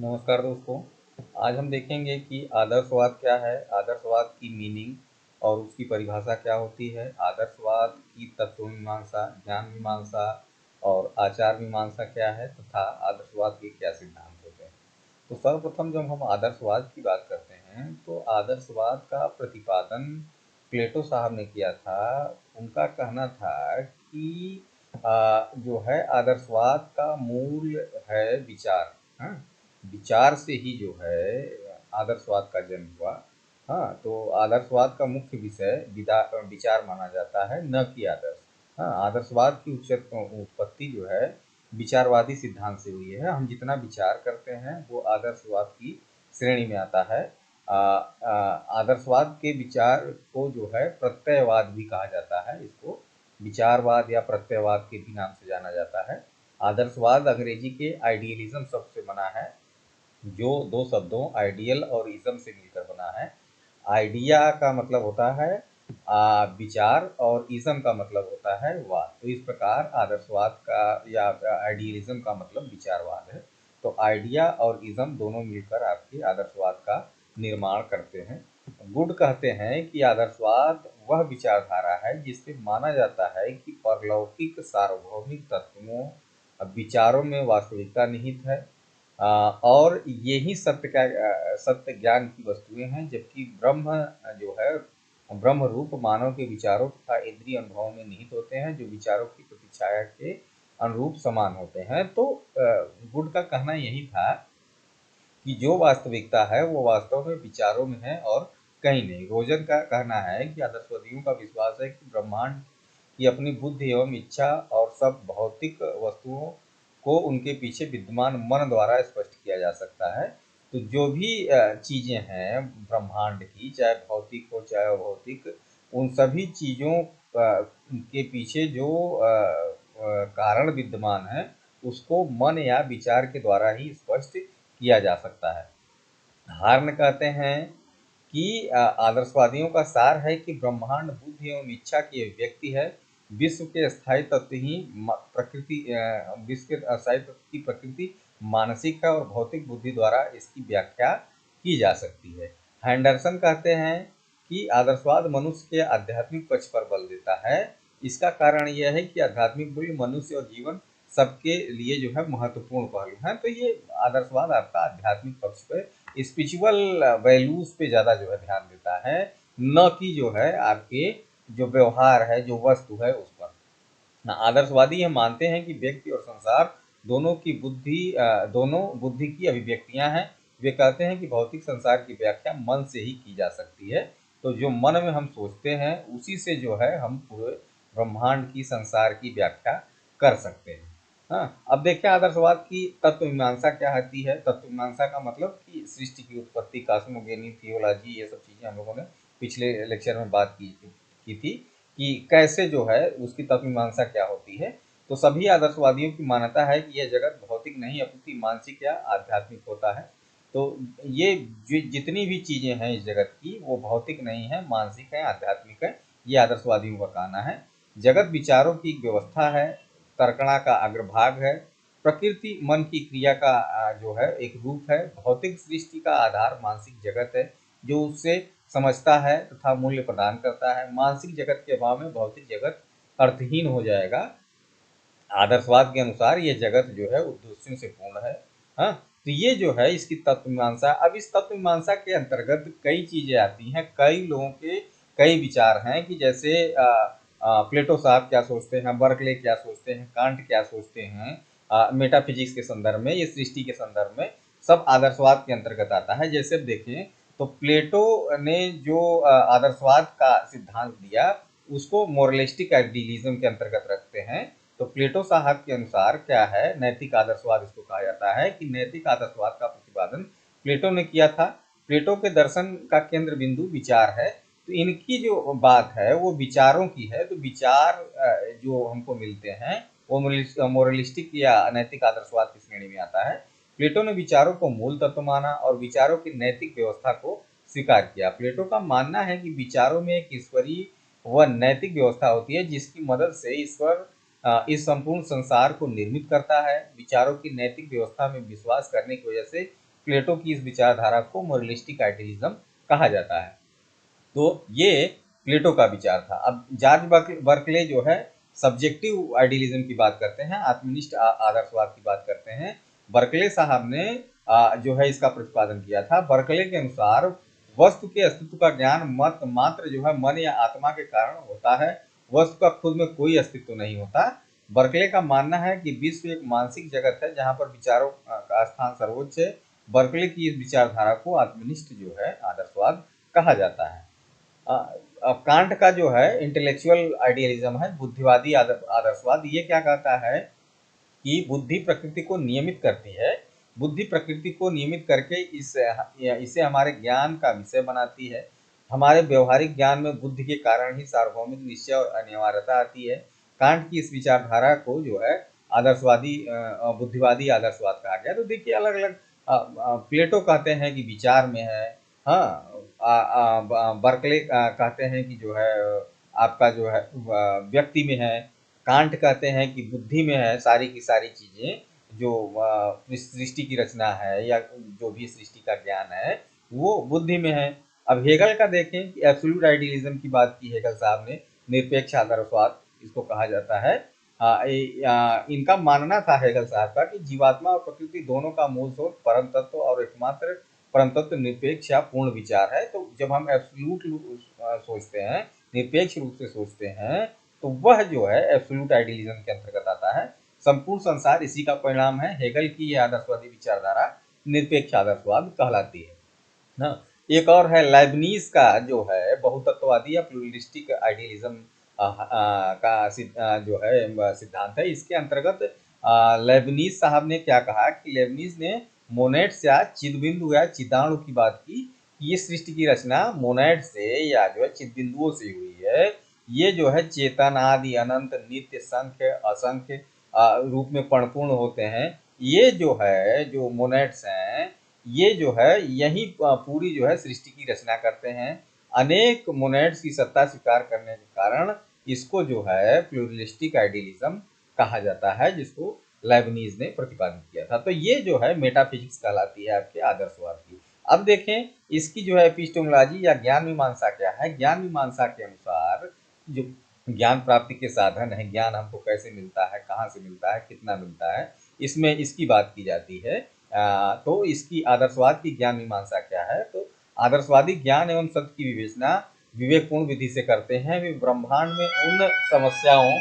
नमस्कार दोस्तों। आज हम देखेंगे कि आदर्शवाद क्या है, आदर्शवाद की मीनिंग और उसकी परिभाषा क्या होती है, आदर्शवाद की तत्व मीमांसा, ज्ञान मीमांसा और आचार मीमांसा क्या है तथा आदर्शवाद के क्या सिद्धांत होते हैं। तो सर्वप्रथम जब हम आदर्शवाद की बात करते हैं तो आदर्शवाद का प्रतिपादन प्लेटो साहब ने किया था। उनका कहना था कि जो है आदर्शवाद का मूल है विचार। हाँ, विचार से ही जो है आदर्शवाद का जन्म हुआ। हाँ, तो आदर्शवाद का मुख्य विषय विचार माना जाता है, न कि आदर्श। हाँ, आदर्शवाद की उत्पत्ति जो है विचारवादी सिद्धांत से हुई है। हम जितना विचार करते हैं वो आदर्शवाद की श्रेणी में आता है। आदर्शवाद के विचार को जो है प्रत्ययवाद भी कहा जाता है। इसको विचारवाद या प्रत्ययवाद के भी नाम से जाना जाता है। आदर्शवाद अंग्रेजी के आइडियलिज्म शब्द से बना है, जो दो शब्दों आइडियल और इज्म से मिलकर बना है। आइडिया का मतलब होता है विचार और इज्म का मतलब होता है वाद। तो इस प्रकार आदर्शवाद का या आइडियलिज्म का मतलब विचारवाद है। तो आइडिया और इज्म दोनों मिलकर आपके आदर्शवाद का निर्माण करते हैं। गुड कहते हैं कि आदर्शवाद वह विचारधारा है जिससे माना जाता है कि परलौकिक सार्वभौमिक तत्वों विचारों में वास्तविकता निहित है, और यही सत्य का सत्य ज्ञान की वस्तुएं हैं, जबकि ब्रह्म जो है ब्रह्म रूप मानव के विचारों तथा इंद्रिय अनुभवों में निहित होते हैं, जो विचारों की प्रतिछाया के अनुरूप समान होते हैं। तो गुड का कहना यही था कि जो वास्तविकता है वो वास्तव में विचारों में है और कहीं नहीं। रोजन का कहना है कि आदर्शवादियों का विश्वास है कि ब्रह्मांड की अपनी बुद्धि एवं इच्छा और सब भौतिक वस्तुओं को उनके पीछे विद्यमान मन द्वारा स्पष्ट किया जा सकता है। तो जो भी चीज़ें हैं ब्रह्मांड की, चाहे भौतिक हो चाहे अभौतिक, उन सभी चीज़ों के पीछे जो कारण विद्यमान है उसको मन या विचार के द्वारा ही स्पष्ट किया जा सकता है। हार्न कहते हैं कि आदर्शवादियों का सार है कि ब्रह्मांड बुद्धि एवं इच्छा की अभिव्यक्ति है। विश्व के स्थायी तत्व ही प्रकृति विश्व के अस्थायी तत्व की प्रकृति मानसिक है और भौतिक बुद्धि द्वारा इसकी व्याख्या की जा सकती है। हैंडरसन कहते हैं कि आदर्शवाद मनुष्य के आध्यात्मिक पक्ष पर बल देता है। इसका कारण यह है कि आध्यात्मिक मूल्य मनुष्य और जीवन सबके लिए जो है महत्वपूर्ण पहलू हैं। तो ये आदर्शवाद आपका आध्यात्मिक पक्ष पे, स्पिरिचुअल वैल्यूज पे ज़्यादा जो है ध्यान देता है, न कि जो है आपके जो व्यवहार है, जो वस्तु है उस पर। आदर्शवादी ये मानते हैं कि व्यक्ति और संसार दोनों बुद्धि की अभिव्यक्तियां हैं। वे कहते हैं कि भौतिक संसार की व्याख्या मन से ही की जा सकती है। तो जो मन में हम सोचते हैं उसी से जो है हम पूरे ब्रह्मांड की, संसार की व्याख्या कर सकते हैं। हाँ, अब देखिए आदर्शवाद की तत्व मीमांसा क्या होती है। तत्व मीमांसा का मतलब कि सृष्टि की उत्पत्ति, कॉस्मोगोनी, थियोलॉजी, ये सब चीज़ें हम लोगों ने पिछले लेक्चर में बात की थी कि कैसे जो है उसकी तत्व मीमांसा क्या होती है। तो सभी आदर्शवादियों की मान्यता है कि यह जगत भौतिक नहीं अपितु मानसिक या आध्यात्मिक होता है। तो ये जितनी भी चीज़ें हैं इस जगत की वो भौतिक नहीं है, मानसिक है, आध्यात्मिक है। ये आदर्शवादियों का कहना है। जगत विचारों की एक व्यवस्था है, तर्कणा का अग्रभाग है, प्रकृति मन की क्रिया का जो है एक रूप है। भौतिक सृष्टि का आधार मानसिक जगत है जो उससे समझता है तथा मूल्य प्रदान करता है। मानसिक जगत के अभाव में भौतिक जगत अर्थहीन हो जाएगा। आदर्शवाद के अनुसार ये जगत जो है उद्देश्यों से पूर्ण है। हाँ, तो ये जो है इसकी तत्व मीमांसा। अब इस तत्व मीमांसा के अंतर्गत कई चीजें आती हैं, कई लोगों के कई विचार हैं कि जैसे प्लेटो साहब क्या सोचते हैं, बर्कले क्या सोचते हैं, कांट क्या सोचते हैं मेटाफिजिक्स के संदर्भ में, ये सृष्टि के संदर्भ में, सब आदर्शवाद के अंतर्गत आता है। जैसे अब देखें तो प्लेटो ने जो आदर्शवाद का सिद्धांत दिया उसको मोरलिस्टिक आइडियलिज्म के अंतर्गत रखते हैं। तो प्लेटो साहब के अनुसार क्या है, नैतिक आदर्शवाद इसको कहा जाता है कि नैतिक आदर्शवाद का प्रतिपादन प्लेटो ने किया था। प्लेटो के दर्शन का केंद्र बिंदु विचार है। तो इनकी जो बात है वो विचारों की है। तो विचार जो हमको मिलते हैं वो मोरलिस्टिक या नैतिक आदर्शवाद की श्रेणी में आता है। प्लेटो ने विचारों को मूल तत्व माना और विचारों की नैतिक व्यवस्था को स्वीकार किया। प्लेटो का मानना है कि विचारों में एक ईश्वरीय व नैतिक व्यवस्था होती है जिसकी मदद से ईश्वर इस संपूर्ण संसार को निर्मित करता है। विचारों की नैतिक व्यवस्था में विश्वास करने की वजह से प्लेटो की इस विचारधारा को मोरलिस्टिक आइडियलिज्म कहा जाता है। तो ये प्लेटो का विचार था। अब जॉर्ज बर्कले जो है सब्जेक्टिव आइडियलिज्म की बात करते हैं, आत्मनिष्ठ आदर्शवाद की बात करते हैं। बर्कले साहब ने जो है इसका प्रतिपादन किया था। बर्कले के अनुसार वस्तु के अस्तित्व का ज्ञान मत मात्र जो है मन या आत्मा के कारण होता है, वस्तु का खुद में कोई अस्तित्व नहीं होता। बर्कले का मानना है कि विश्व एक मानसिक जगत है जहाँ पर विचारों का स्थान सर्वोच्च है। बर्कले की इस विचारधारा को आत्मनिष्ठ जो है आदर्शवाद कहा जाता है। अब कांट का जो है इंटेलेक्चुअल आइडियलिज्म है, बुद्धिवादी आदर्शवाद। ये क्या कहता है कि बुद्धि प्रकृति को नियमित करती है, बुद्धि प्रकृति को नियमित करके इसे हमारे ज्ञान का विषय बनाती है। हमारे व्यवहारिक ज्ञान में बुद्धि के कारण ही सार्वभौमिक निश्चय और अनिवार्यता आती है। कांट की इस विचारधारा को जो है आदर्शवादी बुद्धिवादी आदर्शवाद कहा गया। तो देखिए अलग अलग प्लेटो कहते हैं कि विचार में है, हाँ, बर्कले कहते हैं कि जो है आपका जो है व्यक्ति में है। कांट कहते हैं कि बुद्धि में है सारी की सारी चीजें, जो सृष्टि की रचना है या जो भी सृष्टि का ज्ञान है वो बुद्धि में है। अब हेगल का देखें कि एब्सोल्यूट आइडियलिज्म की बात की हेगल साहब ने, निरपेक्ष आदर्शवाद इसको कहा जाता है। इनका मानना था हेगल साहब का कि जीवात्मा और प्रकृति दोनों का मूल स्रोत परम तत्व और एकमात्र परम तत्व निरपेक्ष या पूर्ण विचार है। तो जब हम एब्सोल्यूट सोचते हैं, निरपेक्ष रूप से सोचते हैं, तो वह जो है एब्सोल्यूट आइडियलिज्म के अंतर्गत आता है। संपूर्ण संसार इसी का परिणाम है। हेगल की यह आदर्शवादी विचारधारा निरपेक्ष आदर्शवाद कहलाती है ना। एक और है लाइबनीज का जो है बहुतत्ववादी या प्लूरलिस्टिक आइडियलिज्म का जो है सिद्धांत है। इसके अंतर्गत लेबनीज साहब ने क्या कहा कि लेबनीज ने मोनेट्स या चिदबिंदु या चिदाणु की बात की। ये सृष्टि की रचना मोनेट से या जो है चिदबिंदुओं से हुई है। ये जो है चेतन आदि अनंत नित्य संख्य असंख्य रूप में परिपूर्ण होते हैं। ये जो है जो मोनेट्स हैं, ये जो है यही पूरी जो है सृष्टि की रचना करते हैं। अनेक मोनेट्स की सत्ता स्वीकार करने के कारण इसको जो है प्लूरलिस्टिक आइडियलिज्म कहा जाता है, जिसको लेबनीज ने प्रतिपादित किया था। तो ये जो है मेटाफिजिक्स कहलाती है आपके आदर्शवाद की। अब देखें इसकी जो है एपिस्टेमोलॉजी या ज्ञान मीमांसा क्या है। ज्ञान मीमांसा के अनुसार जो ज्ञान प्राप्ति के साधन है, ज्ञान हमको कैसे मिलता है, कहाँ से मिलता है, कितना मिलता है, इसमें इसकी बात की जाती है। तो इसकी आदर्शवाद की ज्ञान मीमांसा क्या है। तो आदर्शवादी ज्ञान एवं सत्य की विवेचना विवेकपूर्ण विधि से करते हैं। वे ब्रह्मांड में उन समस्याओं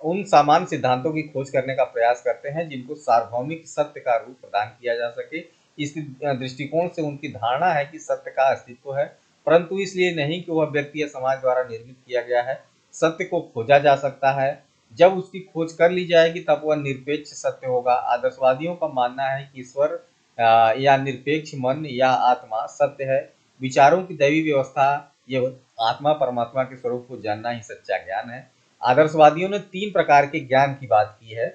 उन सामान्य सिद्धांतों की खोज करने का प्रयास करते हैं जिनको सार्वभौमिक सत्य का रूप प्रदान किया जा सके। इस दृष्टिकोण से उनकी धारणा है कि सत्य का अस्तित्व है, परंतु इसलिए नहीं कि वह व्यक्ति या समाज द्वारा निर्मित किया गया है। सत्य को खोजा जा सकता है, जब उसकी खोज कर ली जाएगी तब वह निरपेक्ष सत्य होगा। आदर्शवादियों का मानना है कि ईश्वर या निरपेक्ष मन या आत्मा सत्य है। विचारों की दैवी व्यवस्था, ये आत्मा परमात्मा के स्वरूप को जानना ही सच्चा ज्ञान है। आदर्शवादियों ने 3 प्रकार के ज्ञान की बात की है,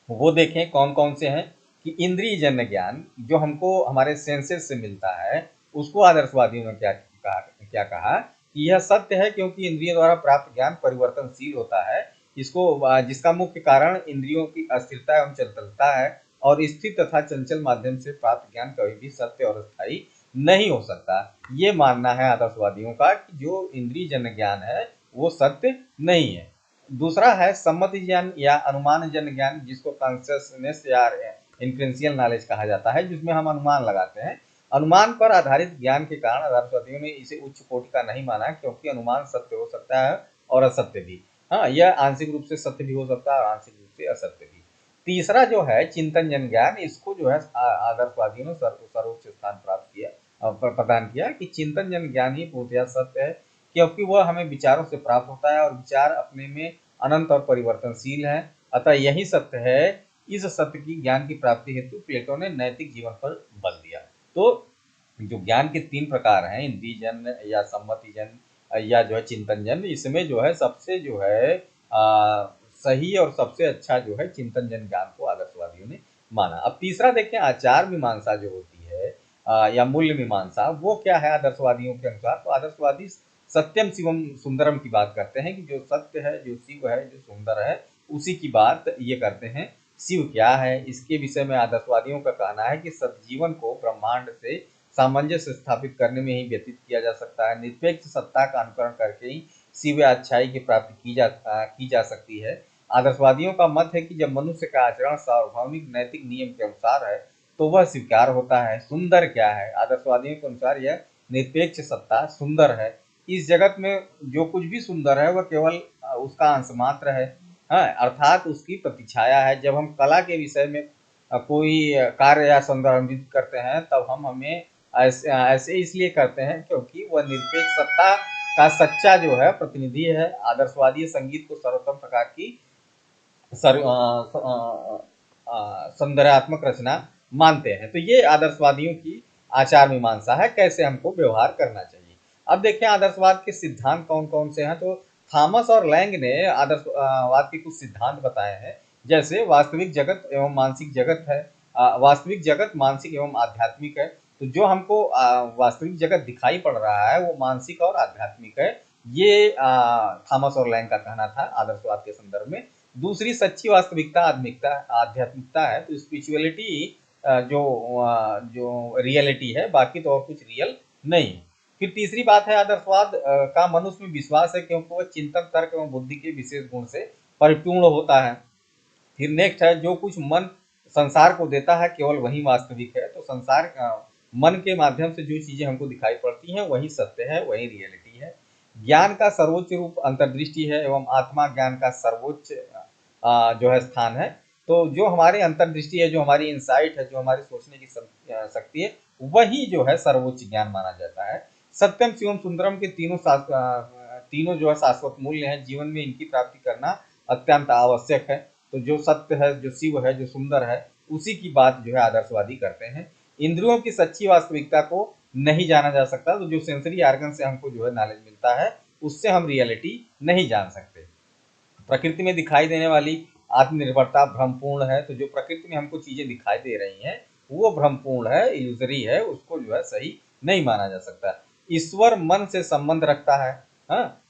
वो देखें कौन कौन से हैं। कि इंद्रिय जन्य ज्ञान जो हमको हमारे सेंसेस से मिलता है, उसको आदर्शवादियों ने क्या कहा कि यह सत्य है क्योंकि इंद्रियों द्वारा प्राप्त ज्ञान परिवर्तनशील होता है। इसको जिसका मुख्य कारण इंद्रियों की अस्थिरता एवं चंचलता है, और स्थिर तथा चंचल माध्यम से प्राप्त ज्ञान कभी भी सत्य और स्थायी नहीं हो सकता। ये मानना है आदर्शवादियों का कि जो इंद्रिय जन्य ज्ञान है वो सत्य नहीं है। दूसरा है सम्मति ज्ञान या अनुमान जन्य ज्ञान, जिसको कॉन्शियसनेस या इन्फ्लुएंशियल नॉलेज कहा जाता है, जिसमें हम अनुमान लगाते हैं। अनुमान पर आधारित ज्ञान के कारण आदर्शवादियों ने इसे उच्च कोटि का नहीं माना, क्योंकि अनुमान सत्य हो सकता है और असत्य भी। हाँ, यह आंशिक रूप से सत्य भी हो सकता है और आंशिक रूप से असत्य भी। तीसरा जो है चिंतन जन ज्ञान, इसको जो है आदर्शवादियों ने सर्वोच्च स्थान प्राप्त किया, प्रदान किया कि चिंतन जन ज्ञान ही पूर्णतः सत्य है, क्योंकि वह हमें विचारों से प्राप्त होता है और विचार अपने में अनंत और परिवर्तनशील है। अतः यही सत्य है। इस सत्य की ज्ञान की प्राप्ति हेतु प्लेटो ने नैतिक जीवन पर बल दिया। तो जो ज्ञान के 3 प्रकार हैं, इंद्रिय जन या सम्मति जन या जो है चिंतन जन, इसमें जो है सबसे जो है सही और सबसे अच्छा जो है चिंतन जन ज्ञान को आदर्शवादियों ने माना। अब तीसरा देखें आचार मीमांसा जो होती है या मूल्य मीमांसा, वो क्या है आदर्शवादियों के अनुसार। तो आदर्शवादी सत्यम शिवम सुंदरम की बात करते हैं कि जो सत्य है, जो शिव है, जो सुंदर है, उसी की बात ये करते हैं। शिव क्या है, इसके विषय में आदर्शवादियों का कहना है कि सजीवन को ब्रह्मांड से सामंजस्य स्थापित करने में ही व्यतीत किया जा सकता है। निरपेक्ष सत्ता का अनुकरण करके ही शिव या अच्छाई की प्राप्ति की जा सकती है। आदर्शवादियों का मत है कि जब मनुष्य का आचरण सार्वभौमिक नैतिक नियम के अनुसार है तो वह स्वीकार होता है। सुंदर क्या है, आदर्शवादियों के अनुसार यह निरपेक्ष सत्ता सुंदर है। इस जगत में जो कुछ भी सुंदर है वह केवल उसका अंश मात्र है, हाँ, अर्थात उसकी प्रतिछाया है। जब हम कला के विषय में कोई कार्य या संदर्भित करते हैं तब हम हमें ऐसे इसलिए करते हैं क्योंकि वह निरपेक्ष सत्ता का सच्चा जो है प्रतिनिधि है। आदर्शवादी संगीत को सर्वोत्तम प्रकार की सौंदर्यात्मक रचना मानते हैं। तो ये आदर्शवादियों की आचार मीमांसा है, कैसे हमको व्यवहार करना चाहिए। अब देखें आदर्शवाद के सिद्धांत कौन कौन से हैं। तो थॉमस और लैंग ने आदर्शवाद के कुछ सिद्धांत बताए हैं, जैसे वास्तविक जगत एवं मानसिक जगत है। वास्तविक जगत मानसिक एवं आध्यात्मिक है। तो जो हमको वास्तविक जगत दिखाई पड़ रहा है वो मानसिक और आध्यात्मिक है। ये थॉमस और लैंग का कहना था आदर्शवाद के संदर्भ में। दूसरी सच्ची वास्तविकता आध्यात्मिकता है। तो स्पिरिचुअलिटी जो जो रियलिटी है, बाकी तो और कुछ रियल नहीं। फिर तीसरी बात है आदर्शवाद का मनुष्य में विश्वास है क्योंकि वह चिंतन तर्क एवं बुद्धि के विशेष गुण से परिपूर्ण होता है। फिर नेक्स्ट है जो कुछ मन संसार को देता है केवल वही वास्तविक है। तो संसार मन के माध्यम से जो चीजें हमको दिखाई पड़ती हैं वही सत्य है, वही रियलिटी है। ज्ञान का सर्वोच्च रूप अंतर्दृष्टि है एवं आत्मा ज्ञान का सर्वोच्च जो है स्थान है। तो जो हमारी अंतर्दृष्टि है, जो हमारी इंसाइट है, जो हमारी सोचने की शक्ति है, वही जो है सर्वोच्च ज्ञान माना जाता है। सत्यम शिवम सुंदरम के तीनों जो है शाश्वत मूल्य हैं। जीवन में इनकी प्राप्ति करना अत्यंत आवश्यक है। तो जो सत्य है, जो शिव है, जो सुंदर है, उसी की बात जो है आदर्शवादी करते हैं। इंद्रियों की सच्ची वास्तविकता को नहीं जाना जा सकता। तो जो सेंसरी आर्गन से हमको जो है नॉलेज मिलता है उससे हम रियलिटी नहीं जान सकते। प्रकृति में दिखाई देने वाली आत्मनिर्भरता भ्रमपूर्ण है। तो जो प्रकृति में हमको चीजें दिखाई दे रही हैं वो भ्रमपूर्ण है, इल्यूजरी है, उसको जो है सही नहीं माना जा सकता। ईश्वर मन से संबंध रखता है। हाँ,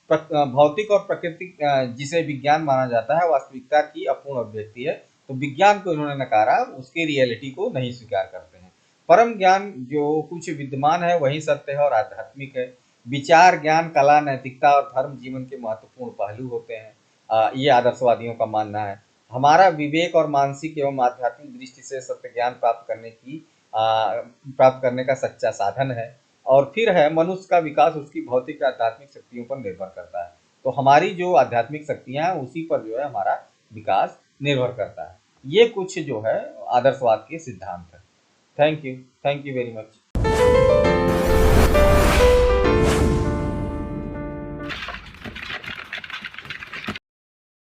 भौतिक और प्राकृतिक जिसे विज्ञान माना जाता है वास्तविकता की अपूर्ण अभिव्यक्ति है। तो विज्ञान को इन्होंने नकारा, उसके रियलिटी को नहीं स्वीकार करते हैं। परम ज्ञान जो कुछ विद्यमान है वही सत्य है और आध्यात्मिक है। विचार ज्ञान कला नैतिकता और धर्म जीवन के महत्वपूर्ण पहलू होते हैं। ये आदर्शवादियों का मानना है। हमारा विवेक और मानसिक एवं आध्यात्मिक दृष्टि से सत्य ज्ञान प्राप्त करने का सच्चा साधन है। और फिर है मनुष्य का विकास उसकी भौतिक आध्यात्मिक शक्तियों पर निर्भर करता है। तो हमारी जो आध्यात्मिक शक्तियां हैं उसी पर जो है हमारा विकास निर्भर करता है। ये कुछ जो है आदर्शवाद के सिद्धांत है। Thank you very much.